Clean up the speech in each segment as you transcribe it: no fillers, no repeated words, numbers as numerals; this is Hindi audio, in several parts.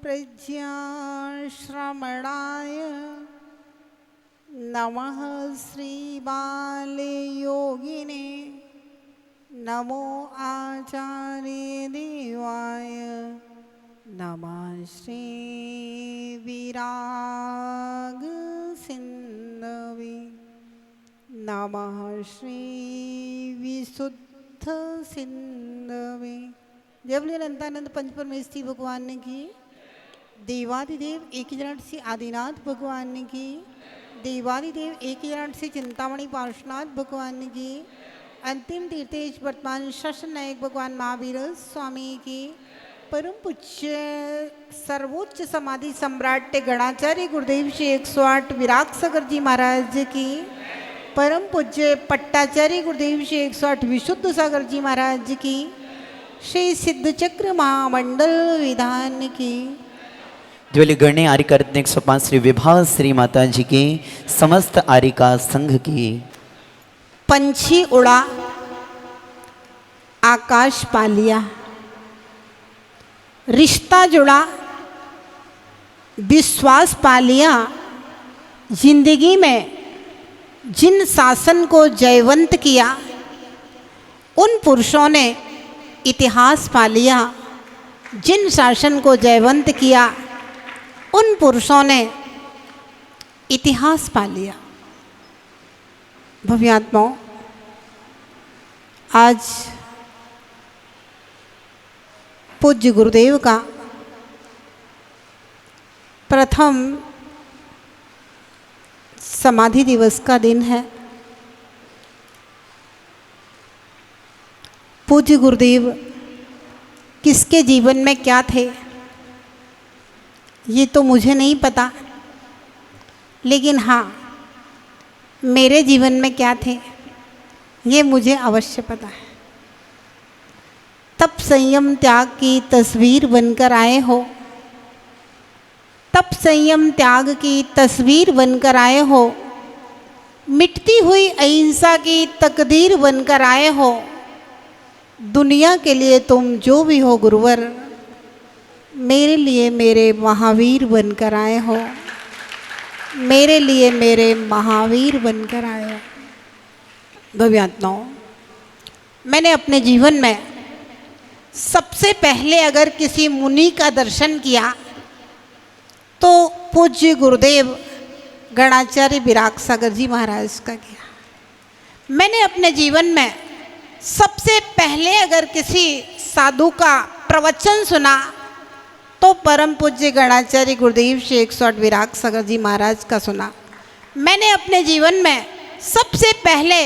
प्रज्ञाश्रमणाय नमः श्रीबालयोगिने नमो आचार्य देवाय नमः श्री विराग सिंधवे नमः श्री विशुद्ध सिंधवे। जय बोले अनंतानंद पंच परमेष्ठी भगवान ने की, देवादिदेव एक जन से आदिनाथ भगवान ने की, देवादिदेव एक जन से चिंतामणि पार्श्वनाथ भगवान ने की, अंतिम तीर्थेश वर्तमान शासन नायक भगवान महावीर स्वामी की, परम पूज्य सर्वोच्च समाधि सम्राट गणाचार्य गुरुदेव श्री 108 विराग सागर जी महाराज की, परम पूज्य पट्टाचार्य गुरुदेव श्री 108 विशुद्ध सागर जी महाराज की, श्री सिद्ध चक्र महामंडल विधान की, ज्वली गण्य आर्यिका रत्न 105 श्री विभा श्री माता जी की, समस्त आर्यिका संघ की। पंछी उड़ा आकाश पा लिया, रिश्ता जुड़ा विश्वास पा लिया, जिंदगी में जिन शासन को जयवंत किया उन पुरुषों ने इतिहास पा लिया, जिन शासन को जयवंत किया उन पुरुषों ने इतिहास पा लिया। भव्यात्माओं, आज पूज्य गुरुदेव का प्रथम समाधि दिवस का दिन है। पूज्य गुरुदेव किसके जीवन में क्या थे ये तो मुझे नहीं पता, लेकिन हाँ मेरे जीवन में क्या थे ये मुझे अवश्य पता है। तप संयम त्याग की तस्वीर बनकर आए हो, तप संयम त्याग की तस्वीर बनकर आए हो, मिटती हुई अहिंसा की तकदीर बनकर आए हो। दुनिया के लिए तुम जो भी हो गुरुवर, मेरे लिए मेरे महावीर बनकर आए हो, मेरे लिए मेरे महावीर बनकर आए हो। भव्यात्माओं, मैंने अपने जीवन में सबसे पहले अगर किसी मुनि का दर्शन किया तो पूज्य गुरुदेव गणाचार्य विराग सागर जी महाराज का किया। मैंने अपने जीवन में सबसे पहले अगर किसी साधु का प्रवचन सुना तो परम पूज्य गणाचार्य गुरुदेव श्री 108 विराग सागर जी महाराज का सुना। मैंने अपने जीवन में सबसे पहले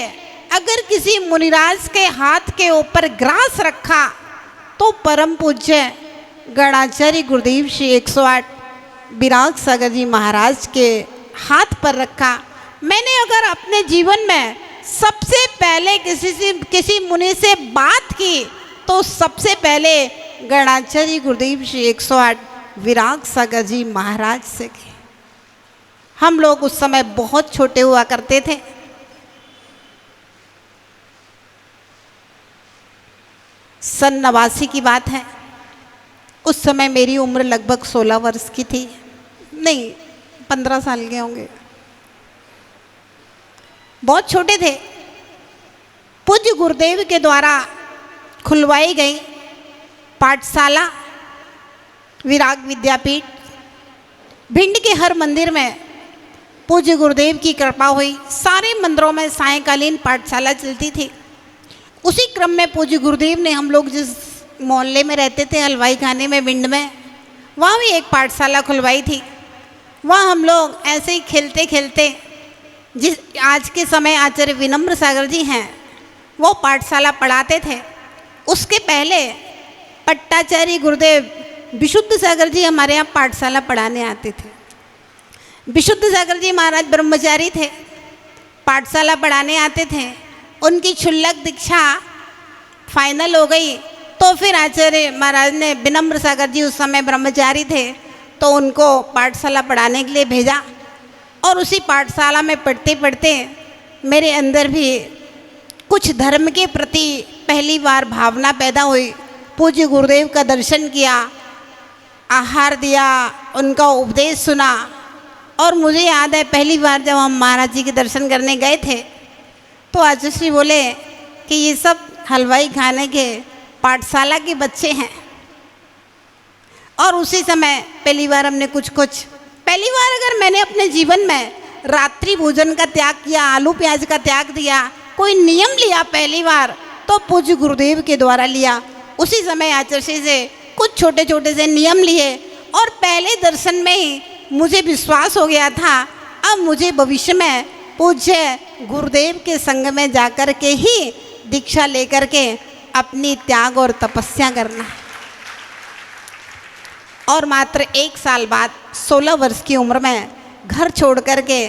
अगर किसी मुनिराज के हाथ के ऊपर ग्रास रखा तो परम पूज्य गणाचार्य गुरुदेव श्री 108 विराग सागर जी महाराज के हाथ पर रखा। मैंने अगर अपने जीवन में सबसे पहले किसी मुनि से बात की तो सबसे पहले गणाचार्य गुरुदेव श्री 108 विराग सागर जी महाराज से की। हम लोग उस समय बहुत छोटे हुआ करते थे। सन 89 की बात है। उस समय मेरी उम्र लगभग 16 वर्ष की थी, नहीं 15 साल के होंगे, बहुत छोटे थे। पूज्य गुरुदेव के द्वारा खुलवाई गई पाठशाला विराग विद्यापीठ भिंड के हर मंदिर में पूज्य गुरुदेव की कृपा हुई। सारे मंदिरों में सायंकालीन पाठशाला चलती थी। उसी क्रम में पूज्य गुरुदेव ने, हम लोग जिस मोहल्ले में रहते थे हलवाई खाने में भिंड में, वहाँ भी एक पाठशाला खुलवाई थी। वहाँ हम लोग ऐसे ही खेलते खेलते, जिस आज के समय आचार्य विनम्र सागर जी हैं वो पाठशाला पढ़ाते थे। उसके पहले पट्टाचार्य गुरुदेव विशुद्ध सागर जी हमारे यहाँ पाठशाला पढ़ाने आते थे। विशुद्ध सागर जी महाराज ब्रह्मचारी थे, पाठशाला पढ़ाने आते थे। उनकी क्षुल्लक दीक्षा फाइनल हो गई तो फिर आचार्य महाराज ने, विनम्र सागर जी उस समय ब्रह्मचारी थे, तो उनको पाठशाला पढ़ाने के लिए भेजा। और उसी पाठशाला में पढ़ते पढ़ते मेरे अंदर भी कुछ धर्म के प्रति पहली बार भावना पैदा हुई। पूज्य गुरुदेव का दर्शन किया आहार दिया, उनका उपदेश सुना। और मुझे याद है पहली बार जब हम महाराज जी के दर्शन करने गए थे तो आचार्य श्री बोले कि ये सब हलवाई खाने के पाठशाला के बच्चे हैं। और उसी समय पहली बार हमने पहली बार अगर मैंने अपने जीवन में रात्रि भोजन का त्याग किया, आलू प्याज का त्याग दिया, कोई नियम लिया पहली बार, तो पूज्य गुरुदेव के द्वारा लिया। उसी समय आचार्य श्री से कुछ छोटे छोटे से नियम लिए और पहले दर्शन में ही मुझे विश्वास हो गया था अब मुझे भविष्य में पूज्य गुरुदेव के संग में जाकर के ही दीक्षा लेकर के अपनी त्याग और तपस्या करना है। और मात्र 1 साल बाद 16 वर्ष की उम्र में घर छोड़ करके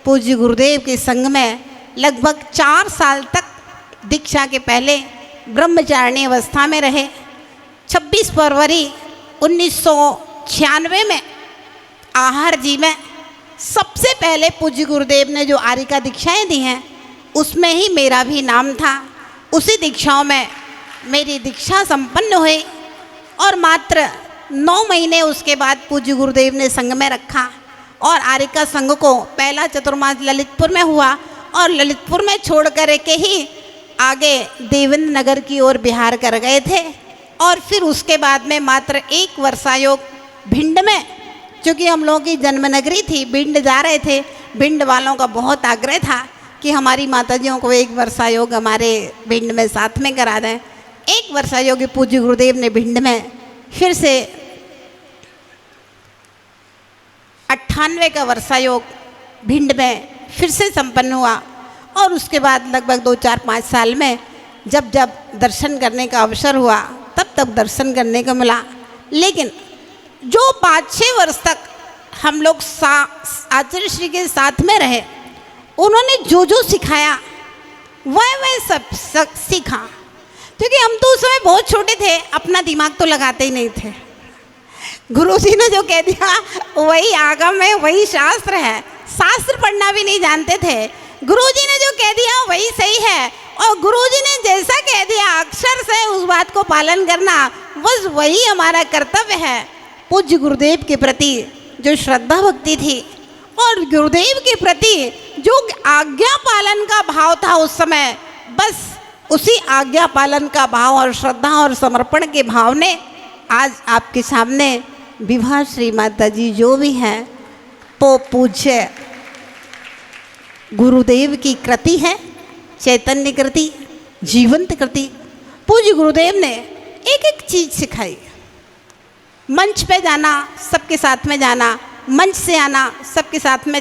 पूज्य गुरुदेव के संग में लगभग 4 साल तक दीक्षा के पहले ब्रह्मचारिणी अवस्था में रहे। 26 फरवरी 1996 में आहार जी में सबसे पहले पूज्य गुरुदेव ने जो आर्य का दीक्षाएँ दी हैं उसमें ही मेरा भी नाम था। उसी दीक्षाओं में मेरी दीक्षा संपन्न हुई और मात्र 9 महीने उसके बाद पूज्य गुरुदेव ने संघ में रखा और आर्य का संघ को पहला चतुर्मास ललितपुर में हुआ और ललितपुर में छोड़ कर के ही आगे देवेंद्र नगर की ओर बिहार कर गए थे। और फिर उसके बाद में मात्र 1 वर्षायोग भिंड में, क्योंकि हम लोगों की जन्म नगरी थी, भिंड जा रहे थे। भिंड वालों का बहुत आग्रह था कि हमारी माताजियों को 1 वर्षायोग हमारे भिंड में साथ में करा दें। 1 वर्षायोग पूज्य गुरुदेव ने भिंड में फिर से 98 का वर्षायोग भिंड में फिर से संपन्न हुआ। और उसके बाद लगभग 2-4-5 साल में जब दर्शन करने का अवसर हुआ तब दर्शन करने को मिला। लेकिन जो 5-6 वर्ष तक हम लोग आचार्य श्री के साथ में रहे, उन्होंने जो सिखाया वह सब सीखा। क्योंकि हम तो उस समय बहुत छोटे थे, अपना दिमाग तो लगाते ही नहीं थे। गुरु जी ने जो कह दिया वही आगम है, वही शास्त्र है, शास्त्र पढ़ना भी नहीं जानते थे। गुरु जी ने जो कह दिया वही सही है और गुरु जी ने जैसा कह दिया अक्षर से उस बात को पालन करना बस वही हमारा कर्तव्य है। पूज्य गुरुदेव के प्रति जो श्रद्धा भक्ति थी और गुरुदेव के प्रति जो आज्ञा पालन का भाव था उस समय, बस उसी आज्ञा पालन का भाव और श्रद्धा और समर्पण के भाव ने आज आपके सामने विभा श्री माता जी जो भी हैं वो पूज्य गुरुदेव की कृति है, चैतन्य कृति, जीवंत कृति। पूज्य गुरुदेव ने एक एक चीज़ सिखाई। मंच पे जाना, सबके साथ में जाना, मंच से आना, सबके साथ में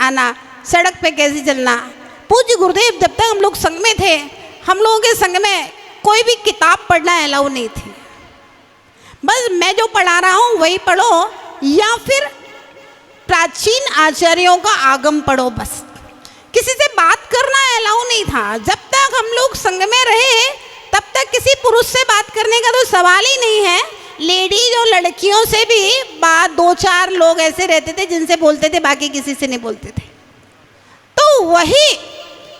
आना, सड़क पे कैसे चलना। पूज्य गुरुदेव जब तक हम लोग संग में थे, हम लोगों के संग में कोई भी किताब पढ़ना अलाउ नहीं थी। बस मैं जो पढ़ा रहा हूँ वही पढ़ो या फिर प्राचीन आचार्यों का आगम पढ़ो। बस किसी से बात करना अलाउ नहीं था। जब तक हम लोग संग में रहे तब तक किसी पुरुष से बात करने का तो सवाल ही नहीं है। लेडीज और लड़कियों से भी बात 2-4 लोग ऐसे रहते थे जिनसे बोलते थे, बाकी किसी से नहीं बोलते थे। तो वही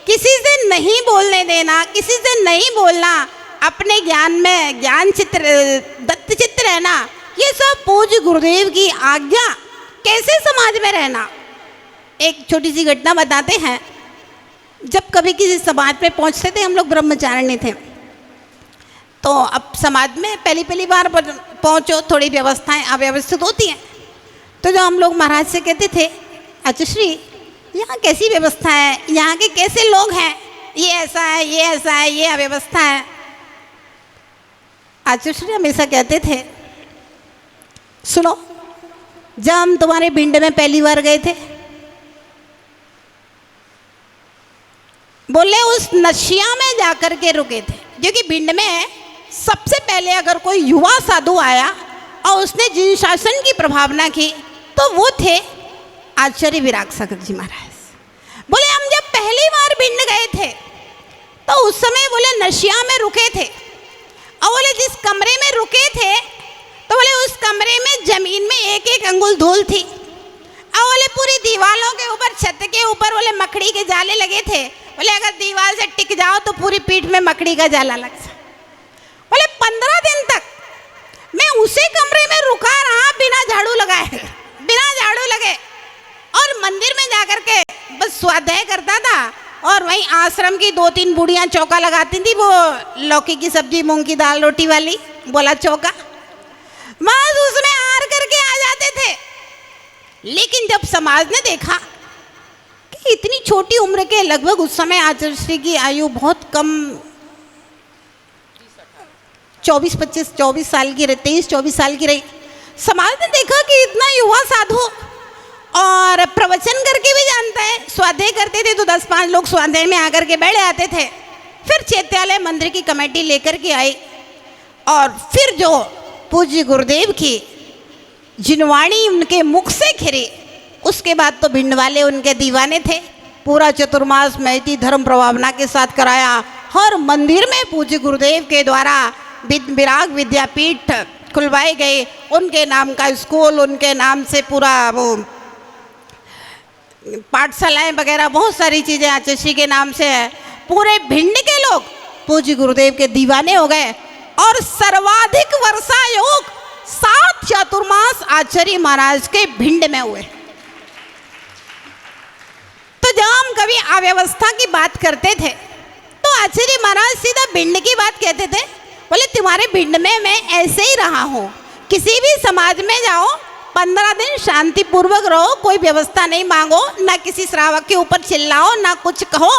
किसी से नहीं बोलने देना, किसी से नहीं बोलना, अपने ज्ञान में ज्ञान चित्र दत्त चित्त रहना, ये सब पूज्य गुरुदेव की आज्ञा। कैसे समाज में रहना, एक छोटी सी घटना बताते हैं। जब कभी किसी समाज में पहुंचते थे, हम लोग ब्रह्मचारिणी थे, तो अब समाज में पहली बार पहुंचो, थोड़ी व्यवस्थाएं अव्यवस्थित होती हैं। तो जो हम लोग महाराज से कहते थे, अच्छा श्री यहाँ कैसी व्यवस्था है, यहाँ के कैसे लोग हैं, ये ऐसा है, ये ऐसा है, ये अव्यवस्था है। आचार्य श्री हमेशा कहते थे, सुनो, जब हम तुम्हारे भिंड में पहली बार गए थे, बोले उस नशिया में जाकर के रुके थे। क्योंकि भिंड में सबसे पहले अगर कोई युवा साधु आया और उसने जिन शासन की प्रभावना की तो वो थे आचार्य विराग सागर जी महाराज। बोले हम जब पहली बार भिंड गए थे तो उस समय बोले नशिया में रुके थे और बोले जिस कमरे में रुके थे तो बोले उस कमरे में जमीन में 1-1 अंगुल धूल थी और बोले पूरी दीवारों के ऊपर, छत के ऊपर बोले मकड़ी के जाले लगे थे। बोले अगर दीवार से टिक जाओ तो पूरी पीठ में मकड़ी का जाला लग जाए। बोले 15 दिन तक मैं उसी कमरे में रुका रहा बिना झाड़ू लगाए, बिना झाड़ू लगे, और मंदिर में जाकर के बस स्वाध्याय करता था। और वहीं आश्रम की 2-3 बूढ़ियां चौका लगाती थी, वो लौकी की सब्जी मूंग की दाल रोटी वाली, बोला चौका, बस उसमें हार करके आ जाते थे। लेकिन जब समाज ने देखा कि इतनी छोटी उम्र के, लगभग उस समय आचार्य श्री की आयु बहुत कम 24 साल की रही, 23-24 साल की रही। समाज ने देखा कि इतना युवा साधु और प्रवचन करके भी जानता है, स्वाध्याय करते थे तो 10-5 लोग स्वाध्याय में आकर के बैठ जाते थे। फिर चैत्यालय मंदिर की कमेटी लेकर के आई, और फिर जो पूज्य गुरुदेव की जिनवाणी उनके मुख से खिरी, उसके बाद तो भिंड वाले उनके दीवाने थे। पूरा चतुर्मास महती धर्म प्रभावना के साथ कराया। हर मंदिर में पूज्य गुरुदेव के द्वारा विराग विद्यापीठ खुलवाए गए, उनके नाम का स्कूल, उनके नाम से पूरा वो पाठशालाएं वगैरह बहुत सारी चीज़ें आचार्य श्री के नाम से है। पूरे भिंड के लोग पूज्य गुरुदेव के दीवाने हो गए, और सर्वाधिक वर्षा योग 7 चातुर्मास आचार्य महाराज के भिंड में हुए। तो जब हम कभी अव्यवस्था की बात करते थे तो आचार्य महाराज सीधा भिंड की बात कहते थे, बोले तुम्हारे भिंड में मैं ऐसे ही रहा हूँ, किसी भी समाज में जाओ 15 दिन शांतिपूर्वक रहो, कोई व्यवस्था नहीं मांगो, ना किसी श्रावक के ऊपर चिल्लाओ, ना कुछ कहो,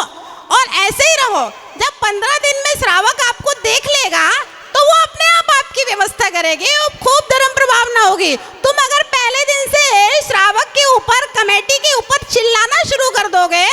और ऐसे ही रहो। जब 15 दिन में श्रावक आपको देख लेगा तो वो अपने आप आपकी व्यवस्था करेगी, खूब धर्म प्रभावना होगी। तुम अगर पहले दिन से श्रावक के ऊपर, कमेटी के ऊपर चिल्लाना शुरू कर दोगे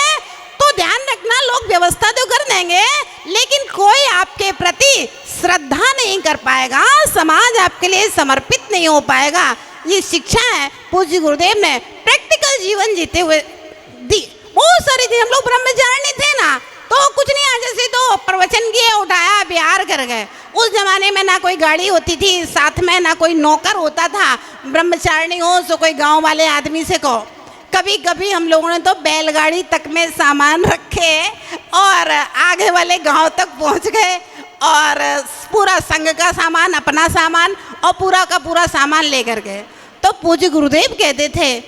तो ध्यान रखना, लोग व्यवस्था तो कर देंगे लेकिन कोई आपके प्रति श्रद्धा नहीं कर पाएगा, समाज आपके लिए समर्पित नहीं हो पाएगा। ये शिक्षा है पूज्य गुरुदेव ने प्रैक्टिकल जीवन जीते हुए दी। बहुत सारी चीज, हम लोग ब्रह्मचारिणी थे ना, तो कुछ नहीं, आज जैसे तो प्रवचन किए, उठाया, बिहार कर गए। उस जमाने में ना कोई गाड़ी होती थी साथ में, ना कोई नौकर होता था। ब्रह्मचारिणी हो तो कोई गांव वाले आदमी से कहो। कभी कभी हम लोगों ने तो बैलगाड़ी तक में सामान रखे और आगे वाले गांव तक पहुंच गए, और पूरा संघ का सामान, अपना सामान और पूरा का पूरा सामान लेकर गए। तो पूज्य गुरुदेव कहते थे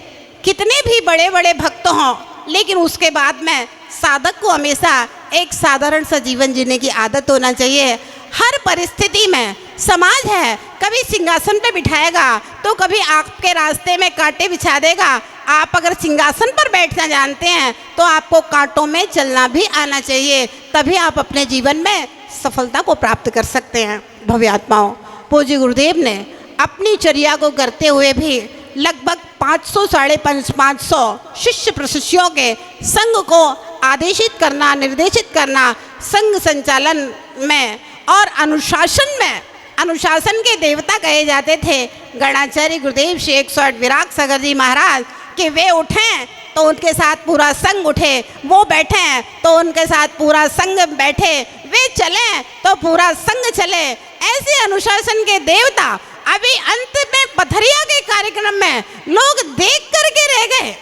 कितने भी बड़े बड़े भक्त हों, लेकिन उसके बाद में साधक को हमेशा एक साधारण सा जीवन जीने की आदत होना चाहिए। हर परिस्थिति में समाज है, कभी सिंहासन पे बिठाएगा तो कभी आपके रास्ते में कांटे बिछा देगा। आप अगर सिंहासन पर बैठना जानते हैं तो आपको कांटों में चलना भी आना चाहिए, तभी आप अपने जीवन में सफलता को प्राप्त कर सकते हैं। भव्य आत्माओं, पूज्य गुरुदेव ने अपनी चर्या को करते हुए भी लगभग 500-550 शिष्य प्रशिष्यों के संघ को आदेशित करना, निर्देशित करना, संघ संचालन में और अनुशासन में, अनुशासन के देवता कहे जाते थे गणाचार्य गुरुदेव श्री 108 विराग सागर जी महाराज, कि वे उठें तो उनके साथ पूरा संघ उठे, वो बैठें तो उनके साथ पूरा संघ बैठे, वे चलें तो पूरा संघ चले। ऐसे अनुशासन के देवता अभी अंत में पथरिया के कार्यक्रम में लोग देख करके रह गए,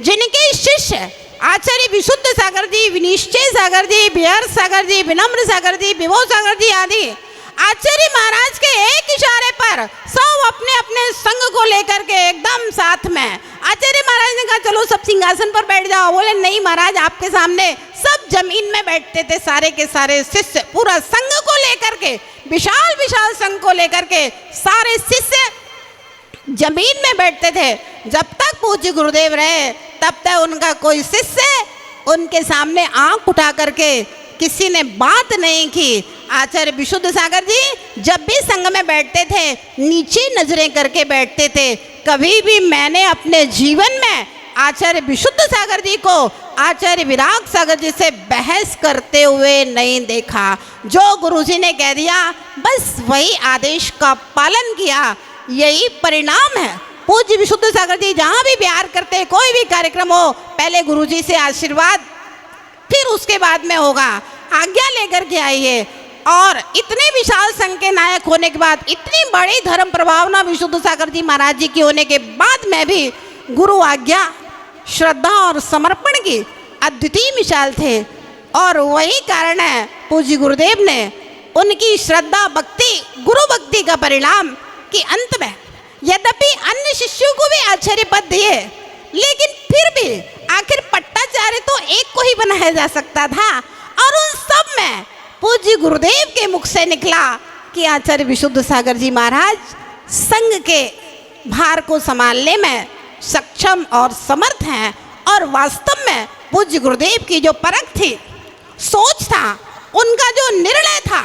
जिनके शिष्य आचार्य विशुद्ध सागर जी, विनिश्चय सागर जी, बिहार सागर जी, विनम्र सागर जी, विभो सागर जी आदि आचार्य महाराज के एक इशारे पर सब अपने अपने संघ को लेकर के एकदम साथ में। आचार्य महाराज ने कहा चलो सब सिंहासन पर बैठ जाओ, बोले नहीं महाराज, आपके सामने सब जमीन में बैठते थे, सारे के सारे शिष्य, पूरा संघ को लेकर के, विशाल विशाल संघ को लेकर के सारे शिष्य जमीन में बैठते थे। जब तक पूज्य गुरुदेव रहे तब तक उनका कोई शिष्य उनके सामने आंख उठा करके किसी ने बात नहीं की। आचार्य विशुद्ध सागर जी जब भी संघ में बैठते थे नीचे नजरें करके बैठते थे। कभी भी मैंने अपने जीवन में आचार्य विशुद्ध सागर जी को आचार्य विराग सागर जी से बहस करते हुए नहीं देखा। जो गुरुजी ने कह दिया बस वही आदेश का पालन किया, यही परिणाम है। पूज्य विशुद्ध सागर जी जहाँ भी बिहार करते, कोई भी कार्यक्रम हो, पहले गुरुजी से आशीर्वाद, फिर उसके बाद में होगा, आज्ञा लेकर के आइए। और इतने विशाल संघ के नायक होने के बाद, इतनी बड़ी धर्म प्रभावना विशुद्ध सागर जी महाराज जी की होने के बाद में भी गुरु आज्ञा, श्रद्धा और समर्पण की अद्वितीय मिसाल थे। और वही कारण है पूज्य गुरुदेव ने उनकी श्रद्धा भक्ति, गुरु भक्ति का परिणाम कि अंत में यद्यपि अन्य शिष्यों को भी आचार्य पद दिए, लेकिन फिर भी आखिर पट्टाचार्य तो एक को ही बनाया जा सकता था। और उन सब में पूज्य गुरुदेव के मुख से निकला कि आचार्य विशुद्ध सागर जी महाराज संघ के भार को संभालने में सक्षम और समर्थ हैं। और वास्तव में पूज्य गुरुदेव की जो परख थी, सोच था, उनका जो निर्णय था,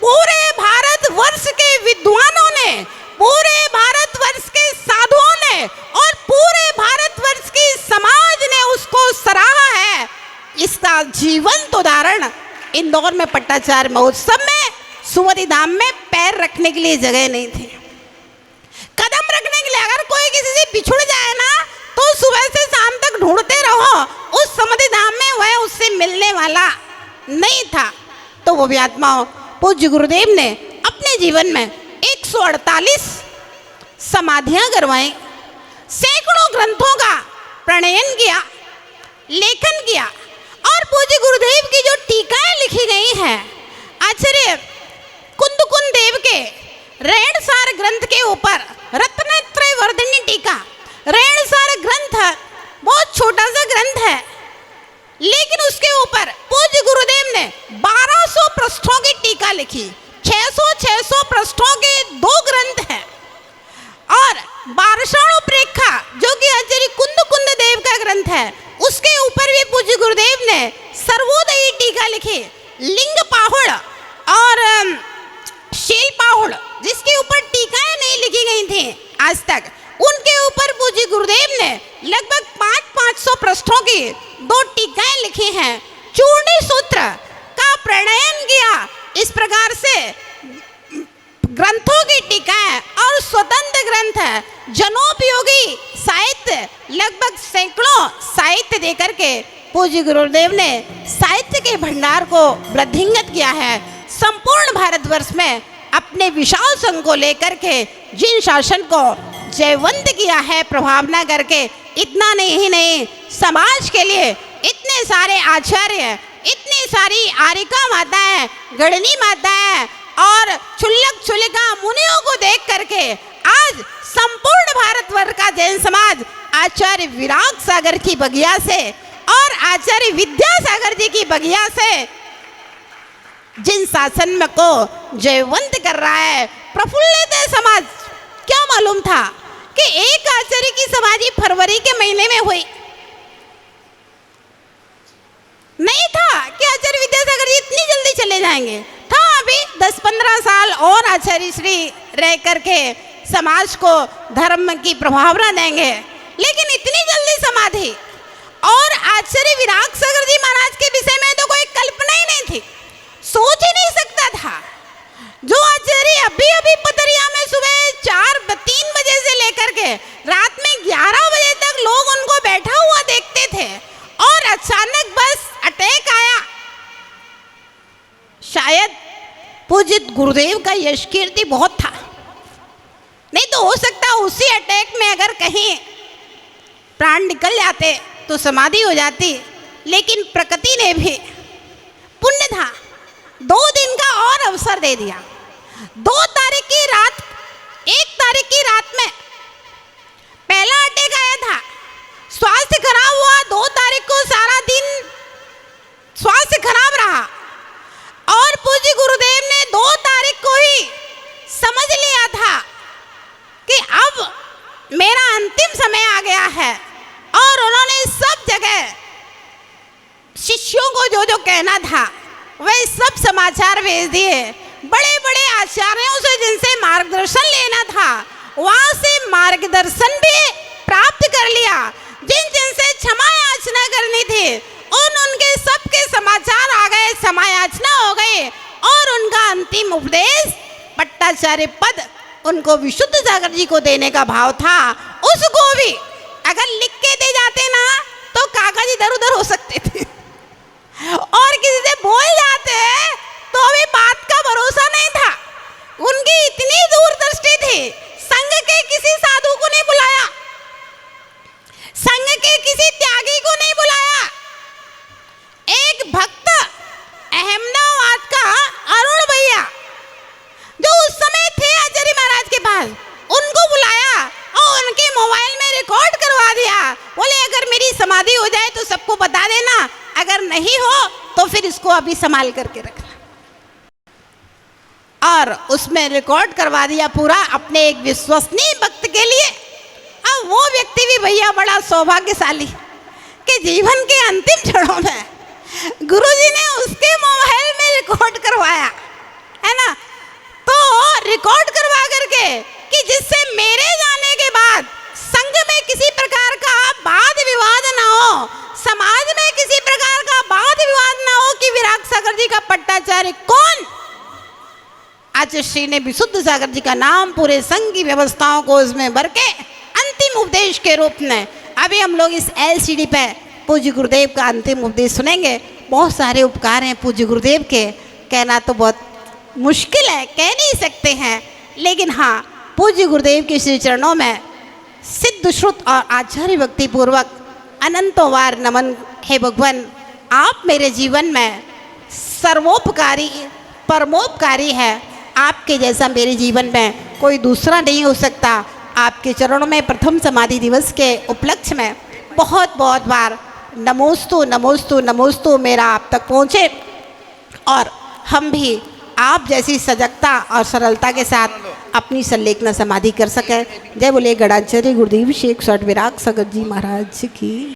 पूरे भारतवर्ष के विद्वानों ने, पूरे भारतवर्ष के साधुओं ने और पूरे भारतवर्ष की समाज ने उसको सराहा है। इसका जीवंत उदाहरण इंदौर में पट्टाचार्य महोत्सव में सुमति धाम में पैर रखने के लिए जगह नहीं थी, कदम रखने के लिए। अगर कोई किसी से बिछुड़ जाए ना तो सुबह से शाम तक ढूंढते रहो, उस सुमति धाम में वह उससे मिलने वाला नहीं था। तो वो भी आत्माओं पूज्य गुरुदेव ने अपने जीवन में 148 समाधियां करवाई, सैकड़ों ग्रंथों का प्रणयन किया, लेखन किया। और पूज्य गुरुदेव की जो टीकाएं लिखी गई हैं, आचार्य कुंदकुंद देव के रेणसार ग्रंथ के ऊपर रत्नत्रय वर्धिनी टीका। रेणसार ग्रंथ बहुत छोटा सा ग्रंथ है, लेकिन उसके ऊपर पूज्य गुरुदेव ने 1200 पृष्ठों की टीका लिखी। 600 पृष्ठों के 2 ग्रंथ हैं। और बारसाणोप्रेक्षा जो कि आचार्य कुंदकुंद देव का ग्रंथ है, उसके ऊपर भी पूज्य गुरुदेव ने सर्वोदयी टीका लिखी। लिंग पाहुड़ और शील पाहुड़ जिसके ऊपर टीकाएं नहीं लिखी गई थी आज तक, उनके ऊपर पूज्य गुरुदेव ने लगभग 500 पृष्ठों की 2 टीकाएं लिखी हैं। चूर्णी सूत्र का प्रणयन किया। इस प्रकार से ग्रंथों की टीकाएं और स्वतंत्र ग्रंथ है, जनोपयोगी साहित्य, लगभग सैकड़ों साहित्य देकर के पूज्य गुरुदेव ने साहित्य के भंडार को वृद्धिंगत किया है। संपूर्ण भारतवर्ष में अपने विशाल संघ को लेकर के जिन शासन को जयवंत किया है प्रभावना करके, इतना नहीं समाज के लिए इतने सारे आचार्य, इतनी सारी आरिका माताएं, गणनी माताएं और क्षुल्लक क्षुल्लिका मुनियों को देख करके आज संपूर्ण भारतवर्ष का जैन समाज आचार्य विराग सागर की बगिया से और आचार्य विद्यासागर जी की बगिया से जिन शासन में को जयवंत कर रहा है, प्रफुल्लित है समाज। क्या मालूम था कि एक आचार्य की समाधि फरवरी के महीने में हुई? नहीं था कि आचार्य विद्यासागर जी इतनी जल्दी चले जाएंगे। था अभी 10-15 साल और आचार्य श्री रह करके समाज को धर्म की प्रभावना देंगे, लेकिन इतनी जल्दी समाधि। और आचार्य विराग सागर जी महाराज के विषय में तो कोई कल्पना ही नहीं थी, सोच ही नहीं सकता था। जो आचार्य अभी पतरिया में सुबह 3 बजे से लेकर के रात में 11 बजे तक लोग उनको बैठा हुआ देखते थे, और अचानक बस अटैक आया। शायद पूजित गुरुदेव का यश कीर्ति बहुत था, नहीं तो हो सकता उसी अटैक में अगर कहीं प्राण निकल जाते तो समाधि हो जाती। लेकिन प्रकृति ने भी पुण्य था, 2 दिन का और अवसर दे दिया। 2 तारीख की रात, 1 तारीख की रात में पहला अटैक आया था, स्वास्थ्य खराब हुआ। 2 तारीख को सारा दिन स्वास्थ्य खराब रहा, और पूज्य गुरुदेव ने 2 तारीख को ही समझ लिया था कि अब मेरा अंतिम समय आ गया है। और उन्होंने सब जगह शिष्यों को जो जो कहना था वह सब समाचार भेज दिए। बड़े बड़े आचार्यों से जिनसे मार्गदर्शन लेना था वहां से मार्गदर्शन भी प्राप्त कर लिया। जिन से क्षमा याचना करनी थी उनके सबके समाचार आ गए, क्षमा याचना हो गए, और उनका अंतिम उपदेश पट्टाचार्य पद उनको विशुद्ध सागर जी को देने का भाव था। उसको भी अगर लिख के दे जाते ना तो कागज इधर उधर हो सकते थे, और किसी से बोल जाते तो भी बात का भरोसा नहीं था। उनकी इतनी दूरदृष्टि थी। संघ के किसी साधु को नहीं बुलाया, संघ के किसी त्यागी को नहीं बुलाया। एक भक्त अहमदाबाद का अरुण भैया जो उस समय थे आचार्य महाराज के पास, रिकॉर्ड करवा दिया। बोले अगर मेरी समाधि हो जाए तो सबको बता देना, अगर नहीं हो तो फिर इसको अभी संभाल करके रखना। और उसमें रिकॉर्ड करवा दिया पूरा अपने एक विश्वसनीय भक्त के लिए। अब वो व्यक्ति भी भैया बड़ा सौभाग्यशाली कि जीवन के अंतिम क्षणों में गुरुजी ने उसके मोबाइल में रिकॉर्ड करवाया, है ना। तो रिकॉर्ड करवा करके कि जिससे मेरे जाने के बाद संघ में किसी प्रकार का वाद विवाद ना हो, समाज में किसी प्रकार का वाद विवाद ना हो कि विराग सागर जी का पट्टाचार्य कौन। आचार्य श्री ने विशुद्ध सागर जी का नाम पूरे संघ की व्यवस्थाओं को उसमें भर के अंतिम उपदेश के रूप में अभी हम लोग इस LCD पे पूज्य गुरुदेव का अंतिम उपदेश सुनेंगे। बहुत सारे उपकार हैं पूज्य गुरुदेव के, कहना तो बहुत मुश्किल है, कह नहीं सकते हैं, लेकिन हाँ पूज्य गुरुदेव के श्री चरणों में सिद्ध श्रुत और आचार्य भक्ति पूर्वक अनंतों बार नमन। हे भगवान, आप मेरे जीवन में सर्वोपकारी परमोपकारी है, आपके जैसा मेरे जीवन में कोई दूसरा नहीं हो सकता। आपके चरणों में प्रथम समाधि दिवस के उपलक्ष्य में बहुत बहुत बार नमोस्तु नमोस्तु नमोस्तु मेरा आप तक पहुँचे और हम भी आप जैसी सजगता और सरलता के साथ अपनी संलेखना समाधि कर सकें। जय बोले गणाचार्य गुरुदेव शेख सठ विराग सागर जी महाराज की।